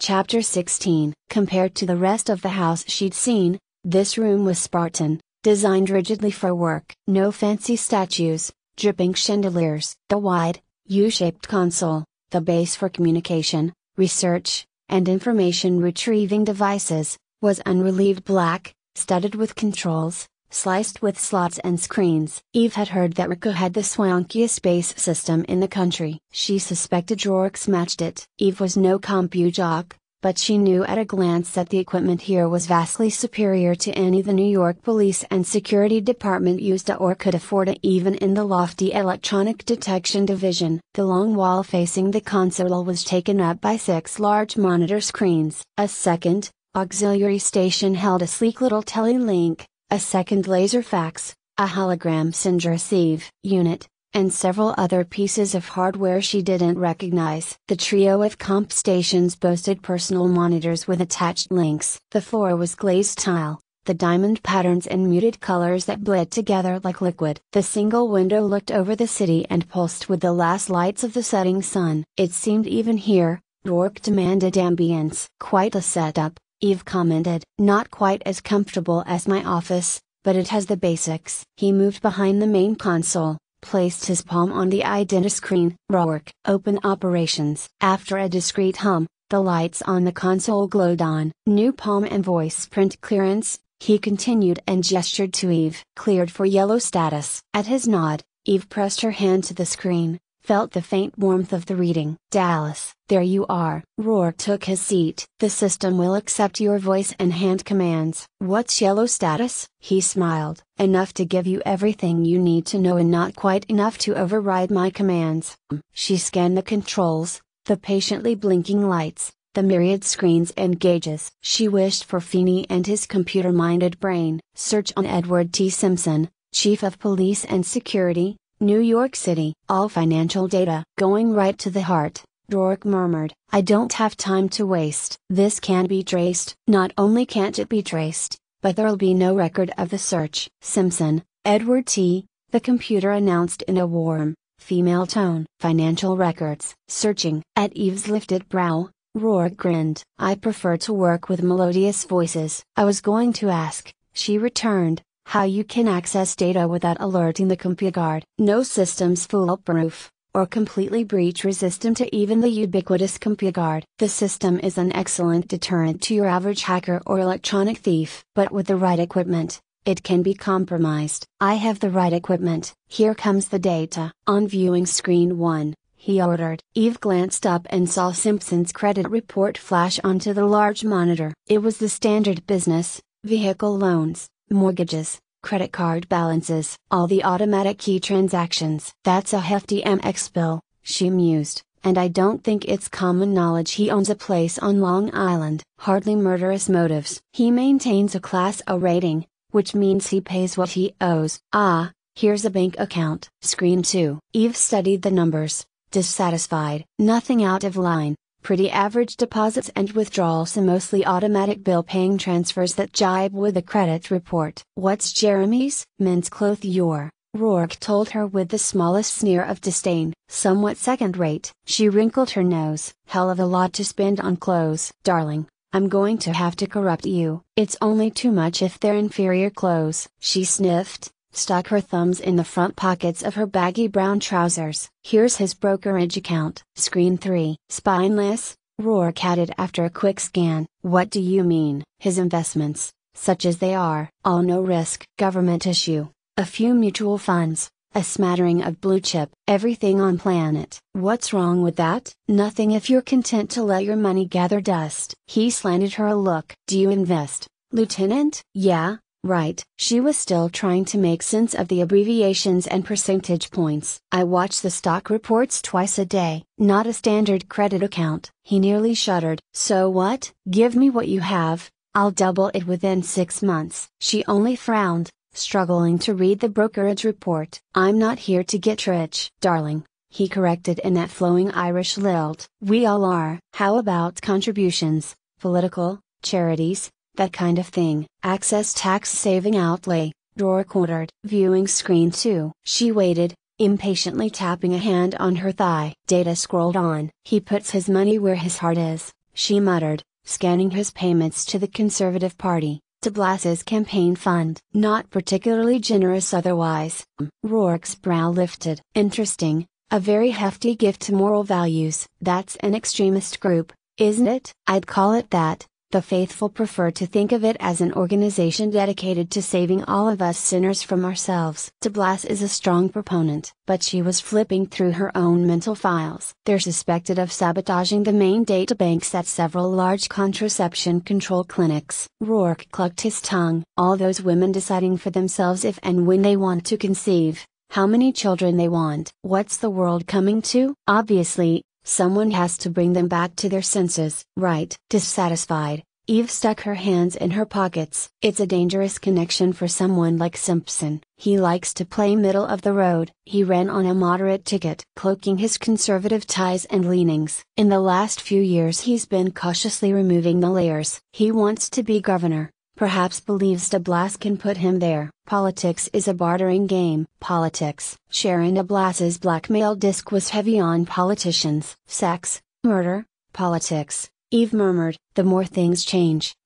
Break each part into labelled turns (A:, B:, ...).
A: Chapter 16. Compared to the rest of the house she'd seen, this room was Spartan, designed rigidly for work. No fancy statues, dripping chandeliers. The wide, U-shaped console, the base for communication, research, and information retrieving devices, was unrelieved black, studded with controls, sliced with slots and screens. Eve had heard that Rico had the swankiest space system in the country. She suspected Rourke's matched it. Eve was no compu jock, but she knew at a glance that the equipment here was vastly superior to any the New York Police and Security Department used or could afford, even in the lofty Electronic Detection Division. The long wall facing the console was taken up by 6 large monitor screens. A second, auxiliary station held a sleek little telelink, a second laser fax, a hologram send receive unit, and several other pieces of hardware she didn't recognize. The trio of comp stations boasted personal monitors with attached links. The floor was glazed tile, the diamond patterns and muted colors that bled together like liquid. The single window looked over the city and pulsed with the last lights of the setting sun. It seemed even here, Rourke demanded ambience. Quite a setup, Eve commented. Not quite as comfortable as my office, but it has the basics. He moved behind the main console, placed his palm on the identi screen. Rourke, open operations. After a discreet hum, the lights on the console glowed on. New palm and voice print clearance, he continued and gestured to Eve. Cleared for yellow status. At his nod, Eve pressed her hand to the screen, felt the faint warmth of the reading. Dallas. There you are. Rourke took his seat. The system will accept your voice and hand commands. What's yellow status? He smiled. Enough to give you everything you need to know and not quite enough to override my commands. She scanned the controls, the patiently blinking lights, the myriad screens and gauges. She wished for Feeney and his computer-minded brain. Search on Edward T. Simpson, Chief of Police and Security, New York City. All financial data. Going right to the heart, Rourke murmured. I don't have time to waste. This can be traced. Not only can't it be traced, but there'll be no record of the search. Simpson, Edward T., the computer announced in a warm, female tone. Financial records. Searching. At Eve's lifted brow, Rourke grinned. I prefer to work with melodious voices. I was going to ask, she returned, how you can access data without alerting the computer guard. No system's foolproof, or completely breach resistant to even the ubiquitous computer guard. The system is an excellent deterrent to your average hacker or electronic thief. But with the right equipment, it can be compromised. I have the right equipment. Here comes the data. On viewing screen 1, he ordered. Eve glanced up and saw Simpson's credit report flash onto the large monitor. It was the standard business, vehicle loans, mortgages, credit card balances, all the automatic key transactions. That's a hefty MX bill, she mused, and I don't think it's common knowledge he owns a place on Long Island. Hardly murderous motives. He maintains a Class A rating, which means he pays what he owes. Ah, here's a bank account. Screen 2. Eve studied the numbers, dissatisfied. Nothing out of line. Pretty average deposits and withdrawals and mostly automatic bill-paying transfers that jibe with the credit report. What's Jeremy's? Men's clothier, Rourke told her with the smallest sneer of disdain. Somewhat second-rate. She wrinkled her nose. Hell of a lot to spend on clothes. Darling, I'm going to have to corrupt you. It's only too much if they're inferior clothes. She sniffed, stuck her thumbs in the front pockets of her baggy brown trousers. Here's his brokerage account. Screen 3. Spineless, Rourke added after a quick scan. What do you mean? His investments, such as they are, all no risk. Government issue, a few mutual funds, a smattering of blue chip. Everything on planet. What's wrong with that? Nothing if you're content to let your money gather dust. He slanted her a look. Do you invest, Lieutenant? Yeah. Right. She was still trying to make sense of the abbreviations and percentage points. I watch the stock reports twice a day. Not a standard credit account. He nearly shuddered. So what? Give me what you have, I'll double it within 6 months. She only frowned, struggling to read the brokerage report. I'm not here to get rich. Darling, he corrected in that flowing Irish lilt. We all are. How about contributions, political, charities, that kind of thing? Access tax-saving outlay, Rourke ordered. Viewing screen 2. She waited, impatiently tapping a hand on her thigh. Data scrolled on. He puts his money where his heart is, she muttered, scanning his payments to the Conservative Party, to Blas's campaign fund. Not particularly generous otherwise. Rourke's brow lifted. Interesting, a very hefty gift to moral values. That's an extremist group, isn't it? I'd call it that. The faithful prefer to think of it as an organization dedicated to saving all of us sinners from ourselves. De Blas is a strong proponent, but she was flipping through her own mental files. They're suspected of sabotaging the main databanks at several large contraception control clinics. Rourke clucked his tongue. All those women deciding for themselves if and when they want to conceive, how many children they want. What's the world coming to? Obviously, someone has to bring them back to their senses. Right. Dissatisfied, Eve stuck her hands in her pockets. It's a dangerous connection for someone like Simpson. He likes to play middle of the road. He ran on a moderate ticket, cloaking his conservative ties and leanings. In the last few years he's been cautiously removing the layers. He wants to be governor. Perhaps believes de Blas can put him there. Politics is a bartering game. Politics. Sharon de Blas's blackmail disc was heavy on politicians. Sex, murder, politics, Eve murmured. The more things change.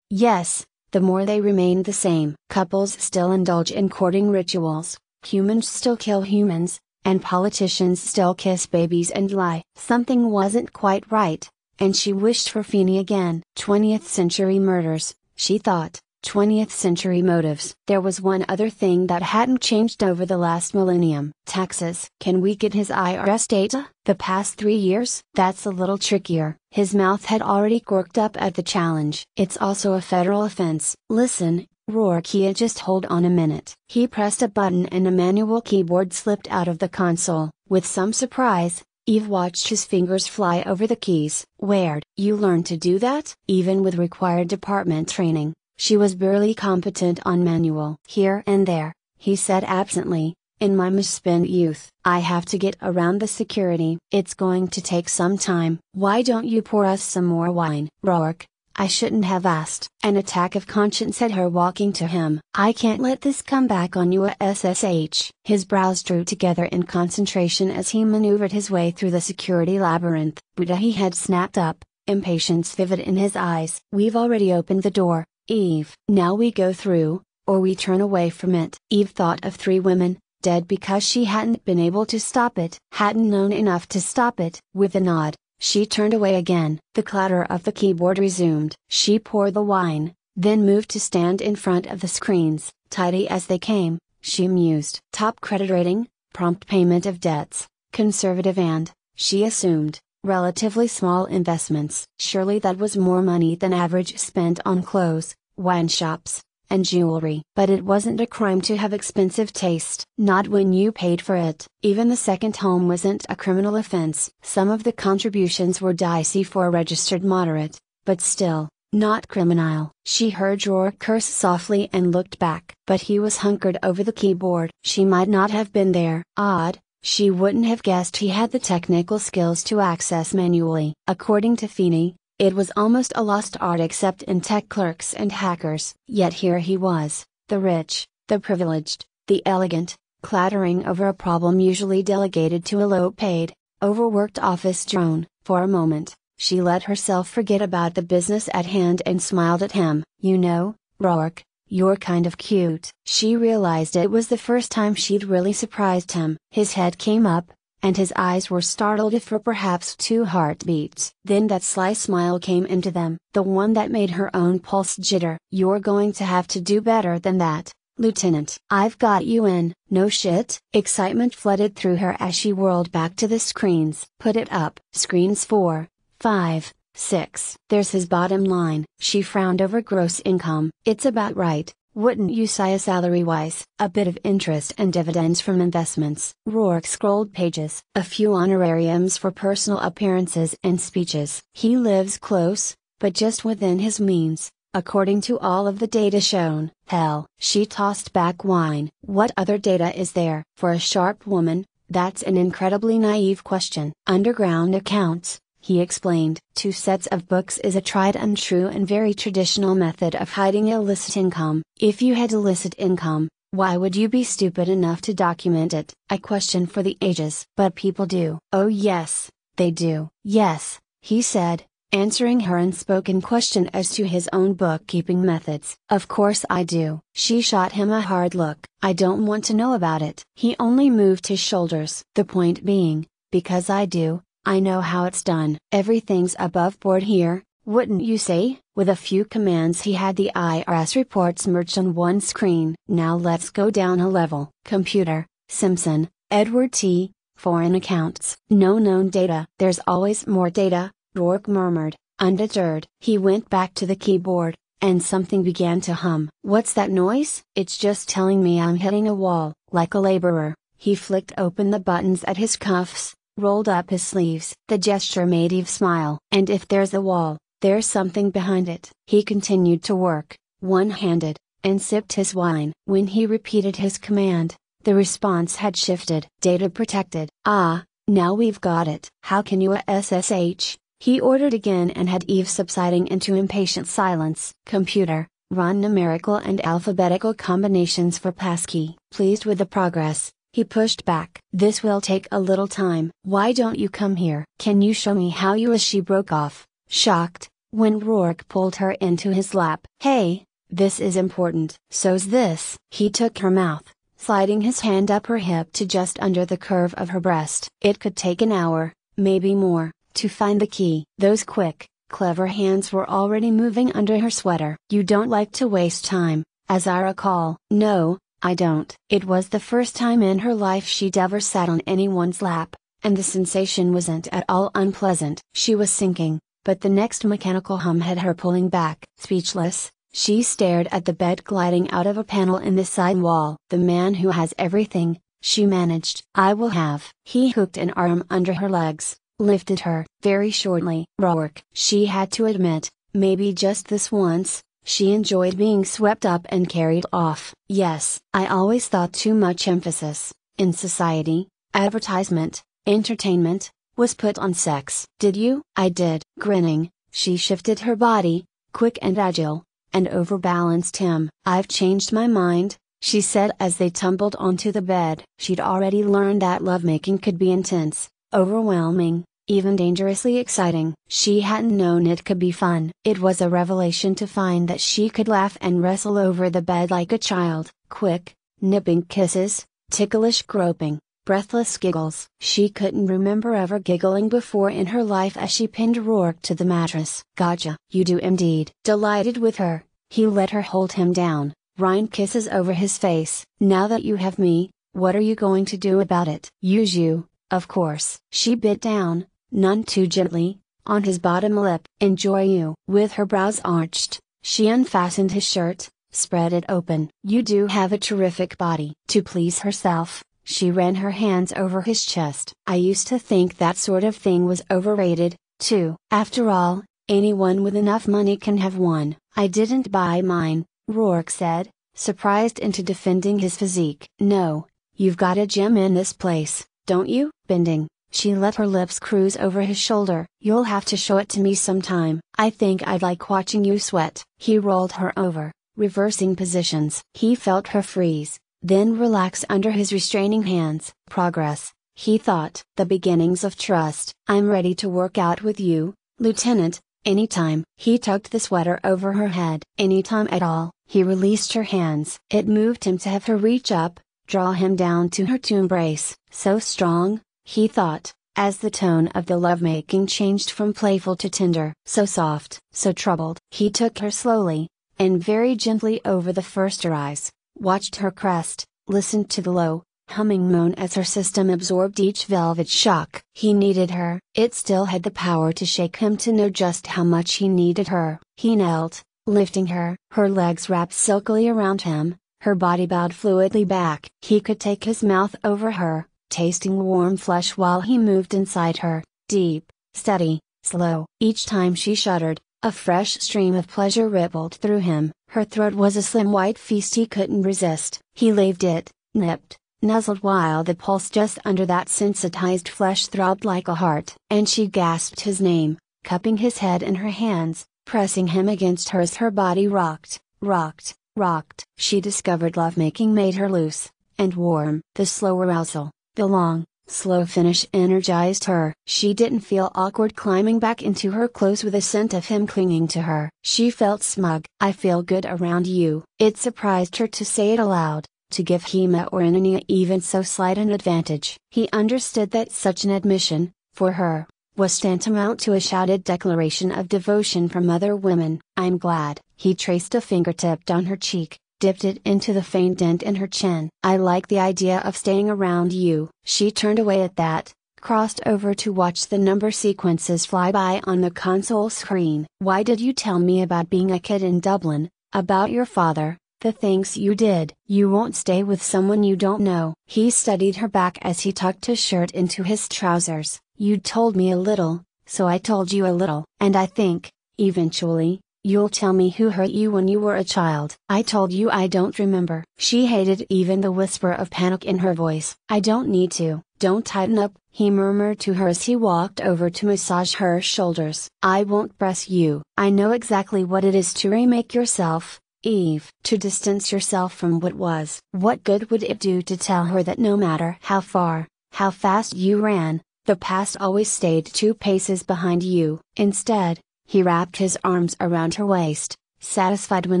A: Yes, the more they remain the same. Couples still indulge in courting rituals, humans still kill humans, and politicians still kiss babies and lie. Something wasn't quite right, and she wished for Feeney again. 20th century murders, she thought, 20th century motives. There was one other thing that hadn't changed over the last millennium. Taxes. Can we get his IRS data? The past 3 years? That's a little trickier. His mouth had already corked up at the challenge. It's also a federal offense. Listen, Rourke, just hold on a minute. He pressed a button and a manual keyboard slipped out of the console. With some surprise, Eve watched his fingers fly over the keys. Where'd you learn to do that? Even with required department training, she was barely competent on manual. Here and there, he said absently, in my misspent youth. I have to get around the security. It's going to take some time. Why don't you pour us some more wine? Rourke, I shouldn't have asked. An attack of conscience had her walking to him. I can't let this come back on you. SSH. His brows drew together in concentration as he maneuvered his way through the security labyrinth. Buddha, he had snapped up, impatience vivid in his eyes. We've already opened the door, Eve. Now we go through, or we turn away from it. Eve thought of 3 women, dead because she hadn't been able to stop it. Hadn't known enough to stop it. With a nod, she turned away again. The clatter of the keyboard resumed. She poured the wine, then moved to stand in front of the screens. Tidy as they came, she mused. Top credit rating, prompt payment of debts, conservative and, she assumed, relatively small investments. Surely that was more money than average spent on clothes, wine shops, and jewelry. But it wasn't a crime to have expensive taste. Not when you paid for it. Even the second home wasn't a criminal offense. Some of the contributions were dicey for a registered moderate, but still, not criminal. She heard Rourke curse softly and looked back. But he was hunkered over the keyboard. She might not have been there. Odd. She wouldn't have guessed he had the technical skills to access manually. According to Feeney, it was almost a lost art except in tech clerks and hackers. Yet here he was, the rich, the privileged, the elegant, clattering over a problem usually delegated to a low-paid, overworked office drone. For a moment, she let herself forget about the business at hand and smiled at him. You know, Rourke, you're kind of cute. She realized it was the first time she'd really surprised him. His head came up, and his eyes were startled for perhaps 2 heartbeats. Then that sly smile came into them, the one that made her own pulse jitter. You're going to have to do better than that, Lieutenant. I've got you in. No shit? Excitement flooded through her as she whirled back to the screens. Put it up. Screens 4, 5, 6. There's his bottom line. She frowned over gross income. It's about right, wouldn't you say, salary-wise? A bit of interest and dividends from investments. Rourke scrolled pages. A few honorariums for personal appearances and speeches. He lives close, but just within his means, according to all of the data shown. Hell. She tossed back wine. What other data is there? For a sharp woman, that's an incredibly naive question. Underground accounts, he explained. 2 sets of books is a tried and true and very traditional method of hiding illicit income. If you had illicit income, why would you be stupid enough to document it? A question for the ages. But people do. Oh yes, they do. Yes, he said, answering her unspoken question as to his own bookkeeping methods. "Of course I do." She shot him a hard look. "I don't want to know about it." He only moved his shoulders. "The point being, because I do, I know how it's done. Everything's above board here, wouldn't you say?" With a few commands he had the IRS reports merged on one screen. "Now let's go down a level." "Computer, Simpson, Edward T., foreign accounts. No known data." "There's always more data," Rourke murmured, undeterred. He went back to the keyboard, and something began to hum. "What's that noise?" "It's just telling me I'm hitting a wall." Like a laborer, he flicked open the buttons at his cuffs, rolled up his sleeves. The gesture made Eve smile. "And if there's a wall, there's something behind it." He continued to work, one-handed, and sipped his wine. When he repeated his command, the response had shifted. "Data protected." "Ah, now we've got it." "How can you SSH?" He ordered again and had Eve subsiding into impatient silence. "Computer, run numerical and alphabetical combinations for passkey." Pleased with the progress, he pushed back. "This will take a little time." "Why don't you come here? Can you show me how you?" As she broke off, shocked, when Rourke pulled her into his lap. "Hey, this is important." "So's this." He took her mouth, sliding his hand up her hip to just under the curve of her breast. "It could take an hour, maybe more, to find the key." Those quick, clever hands were already moving under her sweater. "You don't like to waste time, as I recall." "No, I don't." It was the first time in her life she'd ever sat on anyone's lap, and the sensation wasn't at all unpleasant. She was sinking, but the next mechanical hum had her pulling back. Speechless, she stared at the bed gliding out of a panel in the side wall. "The man who has everything," she managed. "I will have." He hooked an arm under her legs, lifted her. Very shortly, Rourke, she had to admit, maybe just this once, she enjoyed being swept up and carried off. "Yes, I always thought too much emphasis, in society, advertisement, entertainment, was put on sex." "Did you?" "I did." Grinning, she shifted her body, quick and agile, and overbalanced him. "I've changed my mind," she said as they tumbled onto the bed. She'd already learned that lovemaking could be intense, overwhelming, even dangerously exciting. She hadn't known it could be fun. It was a revelation to find that she could laugh and wrestle over the bed like a child. Quick, nipping kisses, ticklish groping, breathless giggles. She couldn't remember ever giggling before in her life as she pinned Rourke to the mattress. "Gotcha." "You do indeed." Delighted with her, he let her hold him down, rain kisses over his face. "Now that you have me, what are you going to do about it?" "Use you, of course." She bit down, none too gently, on his bottom lip. "Enjoy you." With her brows arched, she unfastened his shirt, spread it open. "You do have a terrific body." To please herself, she ran her hands over his chest. "I used to think that sort of thing was overrated, too." "After all, anyone with enough money can have one." "I didn't buy mine," Rourke said, surprised into defending his physique. "No, you've got a gem in this place, don't you?" Bending, she let her lips cruise over his shoulder. "You'll have to show it to me sometime. I think I'd like watching you sweat." He rolled her over, reversing positions. He felt her freeze, then relax under his restraining hands. Progress, he thought. The beginnings of trust. "I'm ready to work out with you, Lieutenant, anytime." He tucked the sweater over her head. "Anytime at all." He released her hands. It moved him to have her reach up, draw him down to her to embrace. So strong, he thought, as the tone of the lovemaking changed from playful to tender. So soft, so troubled. He took her slowly, and very gently over the first rise, watched her crest, listened to the low, humming moan as her system absorbed each velvet shock. He needed her. It still had the power to shake him to know just how much he needed her. He knelt, lifting her. Her legs wrapped silkily around him, her body bowed fluidly back. He could take his mouth over her, tasting warm flesh while he moved inside her, deep, steady, slow. Each time she shuddered, a fresh stream of pleasure rippled through him. Her throat was a slim white feast he couldn't resist. He laved it, nipped, nuzzled while the pulse just under that sensitized flesh throbbed like a heart. And she gasped his name, cupping his head in her hands, pressing him against her as her body rocked, rocked, rocked. She discovered lovemaking made her loose, and warm. The slow arousal, the long, Slow finish energized her. She didn't feel awkward climbing back into her clothes with a scent of him clinging to her. She felt smug. "I feel good around you." It surprised her to say it aloud, to give Hema or Anania even so slight an advantage. He understood that such an admission, for her, was tantamount to a shouted declaration of devotion from other women. "I'm glad." He traced a fingertip down her cheek, dipped it into the faint dent in her chin. "I like the idea of staying around you." She turned away at that, crossed over to watch the number sequences fly by on the console screen. "Why did you tell me about being a kid in Dublin, about your father, the things you did? You won't stay with someone you don't know." He studied her back as he tucked his shirt into his trousers. "You'd told me a little, so I told you a little. And I think, eventually, you'll tell me who hurt you when you were a child." "I told you I don't remember." She hated even the whisper of panic in her voice. "I don't need to." "Don't tighten up," he murmured to her as he walked over to massage her shoulders. "I won't press you." "I know exactly what it is to remake yourself, Eve." To distance yourself from what was. What good would it do to tell her that no matter how far, how fast you ran, the past always stayed 2 paces behind you? Instead, he wrapped his arms around her waist, satisfied when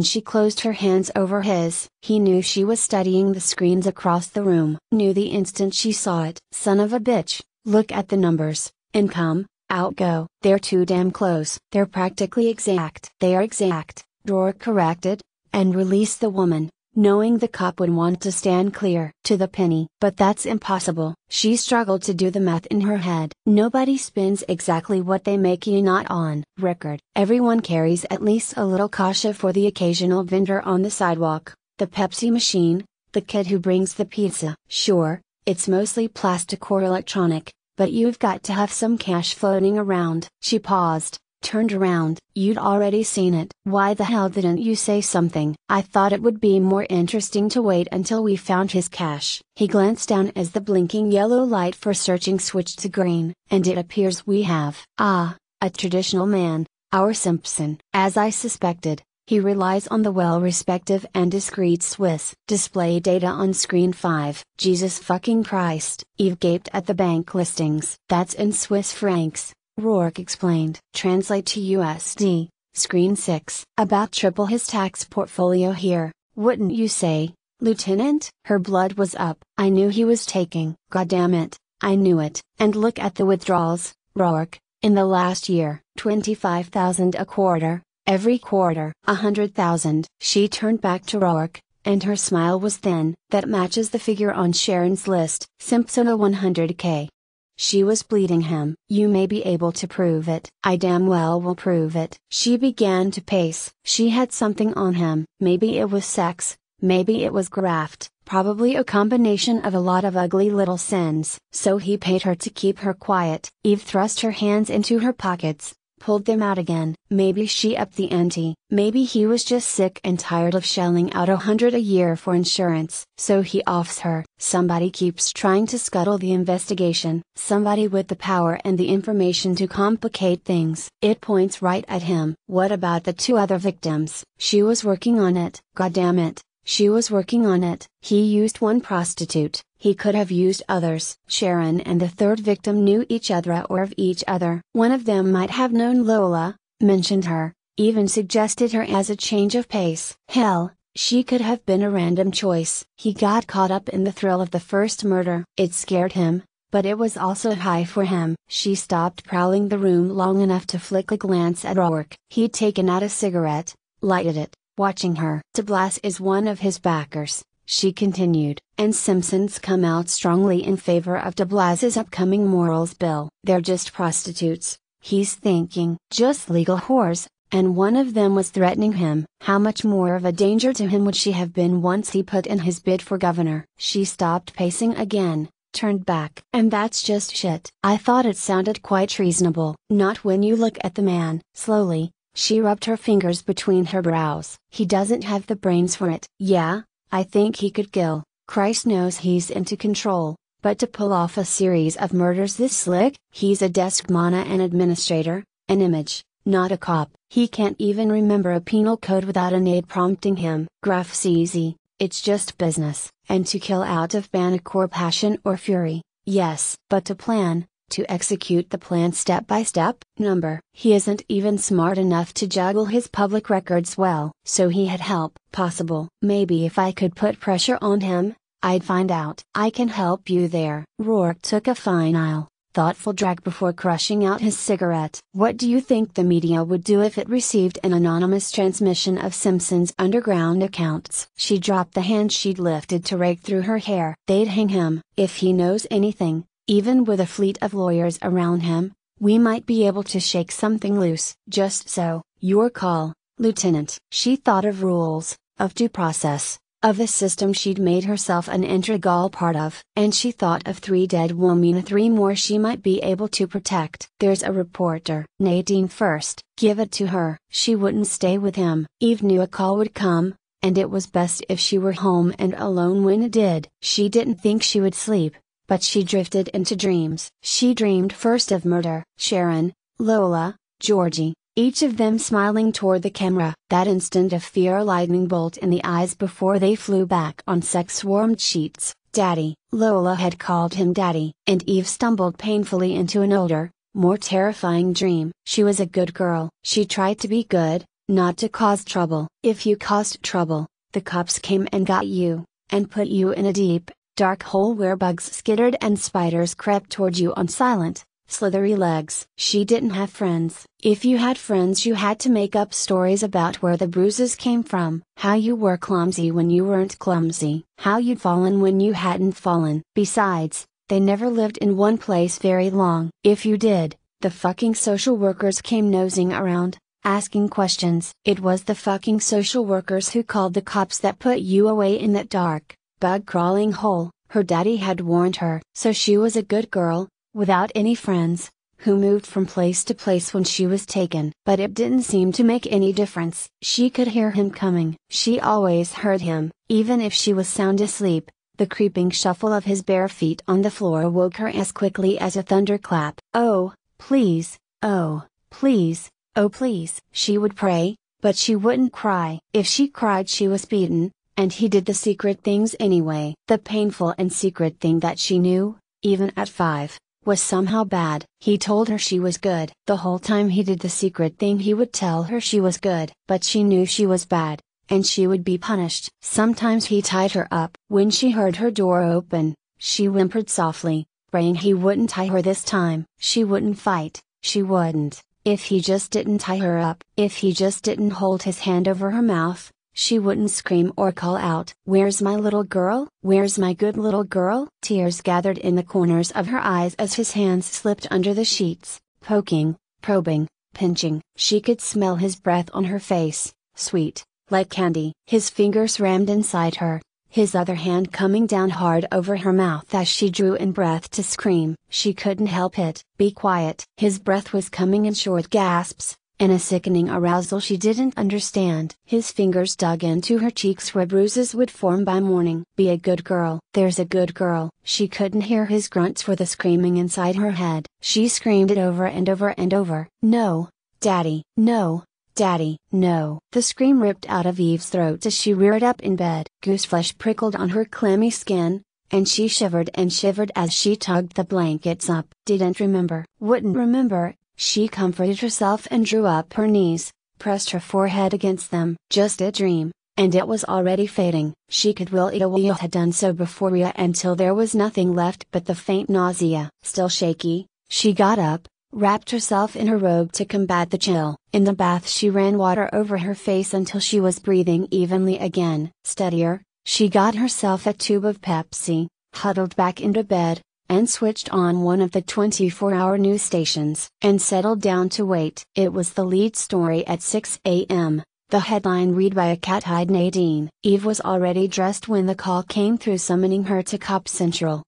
A: she closed her hands over his. He knew she was studying the screens across the room. Knew the instant she saw it. "Son of a bitch, look at the numbers. Income, outgo. They're too damn close." "They're practically exact." "They are exact," Rourke corrected, and released the woman, knowing the cop would want to stand clear to the penny. "But that's impossible." She struggled to do the math in her head. "Nobody spends exactly what they make, you not on record. Everyone carries at least a little cash for the occasional vendor on the sidewalk, the Pepsi machine, the kid who brings the pizza. Sure, it's mostly plastic or electronic, but you've got to have some cash floating around." She paused, turned around. "You'd already seen it. Why the hell didn't you say something?" "I thought it would be more interesting to wait until we found his cash." He glanced down as the blinking yellow light for searching switched to green. "And it appears we have." "Ah, a traditional man, our Simpson." "As I suspected, he relies on the well-respected and discreet Swiss." Display data on screen 5. "Jesus fucking Christ." Eve gaped at the bank listings. "That's in Swiss francs," Rourke explained. "Translate to USD, screen 6. About triple his tax portfolio here, wouldn't you say, Lieutenant?" Her blood was up. "I knew he was taking." "Goddamn it, I knew it." "And look at the withdrawals, Rourke, in the last year. 25,000 a quarter, every quarter. 100,000. She turned back to Rourke, and her smile was thin. "That matches the figure on Sharon's list. Simpson a 100K. She was bleeding him." "You may be able to prove it." "I damn well will prove it." She began to pace. She had something on him. Maybe it was sex, maybe it was graft, probably a combination of a lot of ugly little sins. So he paid her to keep her quiet. Eve thrust her hands into her pockets, pulled them out again. Maybe she upped the ante. Maybe he was just sick and tired of shelling out 100 a year for insurance. So he offs her. Somebody keeps trying to scuttle the investigation. Somebody with the power and the information to complicate things. It points right at him. What about the 2 other victims? She was working on it. Goddamn it, she was working on it. He used 1 prostitute. He could have used others. Sharon and the 3rd victim knew each other or of each other. One of them might have known Lola, mentioned her, even suggested her as a change of pace. Hell, she could have been a random choice. He got caught up in the thrill of the first murder. It scared him, but it was also high for him. She stopped prowling the room long enough to flick a glance at Rourke. He'd taken out a cigarette, lighted it, watching her. DeBlas is one of his backers, she continued, and Simpson's come out strongly in favor of DeBlas's upcoming morals bill. "They're just prostitutes," he's thinking. "Just legal whores, and one of them was threatening him." How much more of a danger to him would she have been once he put in his bid for governor? She stopped pacing again, turned back. "And that's just shit." "I thought it sounded quite reasonable." "Not when you look at the man." Slowly, she rubbed her fingers between her brows. "He doesn't have the brains for it." "Yeah, I think he could kill. Christ knows he's into control, but to pull off a series of murders this slick?" "He's a desk mana and administrator, an image, not a cop." "He can't even remember a penal code without an aide prompting him." "Graph's easy, it's just business." "And to kill out of panic or passion or fury, Yes, but to plan, to execute the plan step by step. Number, he isn't even smart enough to juggle his public records well. So he had help. Possible. Maybe if I could put pressure on him, I'd find out. I can help you there. Rourke took a final, thoughtful drag before crushing out his cigarette. What do you think the media would do if it received an anonymous transmission of Simpson's underground accounts? She dropped the hand she'd lifted to rake through her hair. They'd hang him. If he knows anything, even with a fleet of lawyers around him, we might be able to shake something loose. Just so. Your call, Lieutenant. She thought of rules, of due process, of the system she'd made herself an integral part of. And she thought of 3 dead women, 3 more she might be able to protect. There's a reporter. Nadine first. Give it to her. She wouldn't stay with him. Eve knew a call would come, and it was best if she were home and alone when it did. She didn't think she would sleep, but she drifted into dreams. She dreamed first of murder. Sharon, Lola, Georgie, each of them smiling toward the camera. That instant of fear, a lightning bolt in the eyes before they flew back on sex-warmed sheets. Daddy. Lola had called him Daddy. And Eve stumbled painfully into an older, more terrifying dream. She was a good girl. She tried to be good, not to cause trouble. If you caused trouble, the cops came and got you, and put you in a deep, dark hole where bugs skittered and spiders crept toward you on silent, slithery legs. She didn't have friends. If you had friends, you had to make up stories about where the bruises came from, how you were clumsy when you weren't clumsy, how you'd fallen when you hadn't fallen. Besides, they never lived in one place very long. If you did, the fucking social workers came nosing around, asking questions. It was the fucking social workers who called the cops that put you away in that dark, bug-crawling hole. Her daddy had warned her. So she was a good girl, without any friends, who moved from place to place when she was taken. But it didn't seem to make any difference. She could hear him coming. She always heard him, even if she was sound asleep. The creeping shuffle of his bare feet on the floor woke her as quickly as a thunderclap. Oh, please, oh, please, oh please. She would pray, but she wouldn't cry. If she cried, she was beaten. And he did the secret things anyway. The painful and secret thing that she knew, even at 5, was somehow bad. He told her she was good. The whole time he did the secret thing, he would tell her she was good. But she knew she was bad, and she would be punished. Sometimes he tied her up. When she heard her door open, she whimpered softly, praying he wouldn't tie her this time. She wouldn't fight. She wouldn't. If he just didn't tie her up. If he just didn't hold his hand over her mouth. She wouldn't scream or call out, "Where's my little girl? Where's my good little girl?" Tears gathered in the corners of her eyes as his hands slipped under the sheets, poking, probing, pinching. She could smell his breath on her face, sweet, like candy. His fingers rammed inside her, his other hand coming down hard over her mouth as she drew in breath to scream. She couldn't help it. Be quiet. His breath was coming in short gasps, in a sickening arousal she didn't understand. His fingers dug into her cheeks where bruises would form by morning. Be a good girl. There's a good girl. She couldn't hear his grunts for the screaming inside her head. She screamed it over and over and over. No, Daddy. No, Daddy. No. The scream ripped out of Eve's throat as she reared up in bed. Gooseflesh prickled on her clammy skin, and she shivered and shivered as she tugged the blankets up. Didn't remember. Wouldn't remember. She comforted herself and drew up her knees, pressed her forehead against them. Just a dream, and it was already fading. She could will it away, had done so before until there was nothing left but the faint nausea. Still shaky, she got up, wrapped herself in her robe to combat the chill. In the bath she ran water over her face until she was breathing evenly again. Steadier, she got herself a tube of Pepsi, huddled back into bed, and switched on one of the 24-hour news stations, and settled down to wait. It was the lead story at 6 a.m., the headline read by a cat-eyed Nadine. Eve was already dressed when the call came through summoning her to Cop Central.